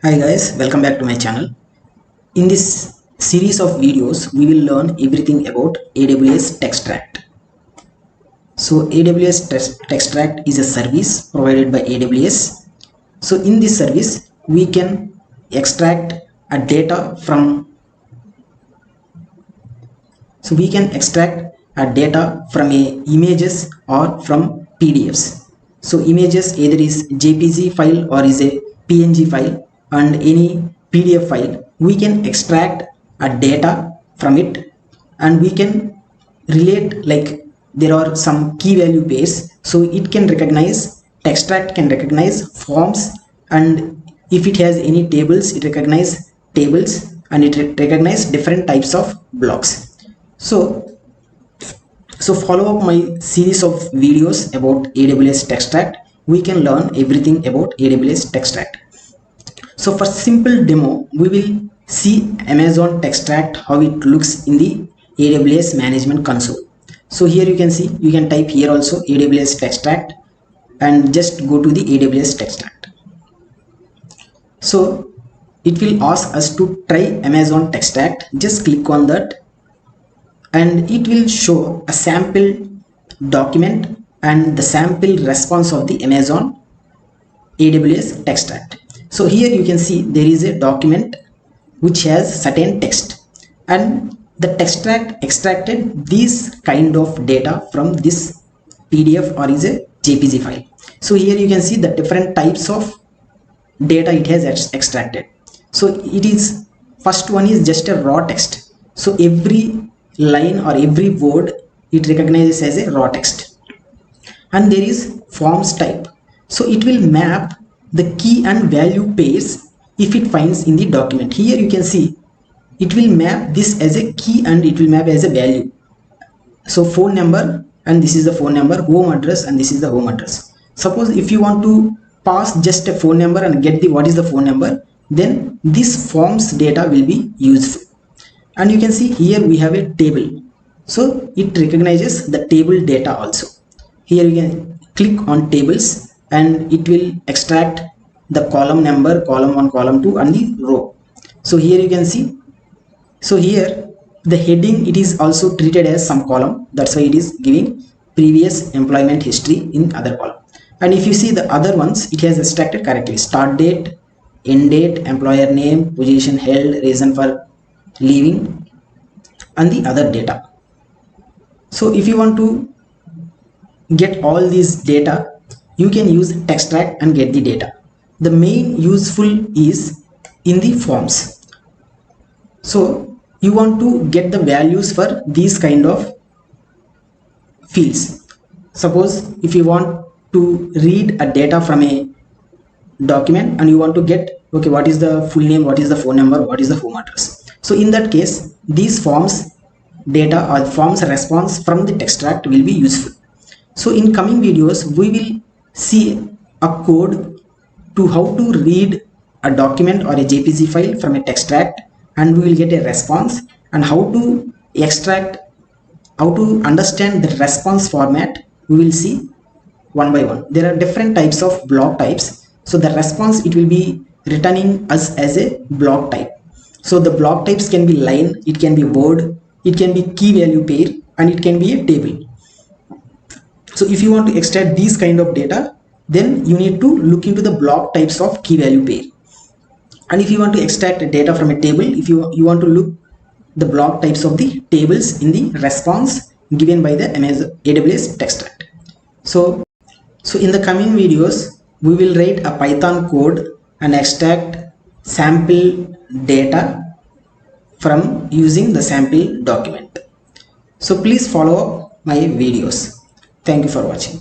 Hi guys, welcome back to my channel. In this series of videos, we will learn everything about AWS Textract. So AWS Textract is a service provided by AWS. So in this service, we can extract a data from a images or from PDFs. So images either is JPG file or is a PNG file, and any PDF file we can extract a data from it, and we can relate, like there are some key value pairs, so it can recognize, Textract can recognize forms, and if it has any tables, it recognize tables, and it recognize different types of blocks. So follow up my series of videos about AWS Textract. We can learn everything about AWS Textract. So for simple demo, we will see Amazon Textract, how it looks in the AWS management console. So here you can see, you can type here also AWS Textract and just go to the AWS Textract. So it will ask us to try Amazon Textract. Just click on that and it will show a sample document and the sample response of the Amazon AWS Textract. So here you can see there is a document which has certain text, and the Textract extracted this kind of data from this PDF or is a JPG file. So here you can see the different types of data it has extracted. So it is, first one is just a raw text. So every line or every word it recognizes as a raw text, and there is forms type. So it will map the key and value pairs if it finds in the document. Here you can see it will map this as a key and it will map as a value. So phone number, and this is the phone number, home address, and this is the home address. Suppose if you want to pass just a phone number and get the what is the phone number, then this forms data will be useful. And you can see here we have a table, so it recognizes the table data also. Here you can click on tables and it will extract the column number, column 1, column 2, and the row. So here you can see, so here the heading, it is also treated as some column, that's why it is giving previous employment history in other column. And if you see the other ones, it has extracted correctly: start date, end date, employer name, position held, reason for leaving, and the other data. So if you want to get all these data, you can use Textract and get the data. The main useful is in the forms. So you want to get the values for these kind of fields. Suppose if you want to read a data from a document and you want to get, okay, what is the full name, what is the phone number, what is the home address. So in that case, these forms data or forms response from the Textract will be useful. So in coming videos, we will see a code to how to read a document or a JPG file from a Textract, and we will get a response, and how to extract, how to understand the response format. We will see one by one. There are different types of block types. So the response, it will be returning us as a block type. So the block types can be line, it can be word, it can be key value pair, and it can be a table. So if you want to extract these kind of data, then you need to look into the block types of key value pair. And if you want to extract data from a table, if you want to look the block types of the tables in the response given by the AWS Textract. So in the coming videos, we will write a Python code and extract sample data from using the sample document. So please follow up my videos. Thank you for watching.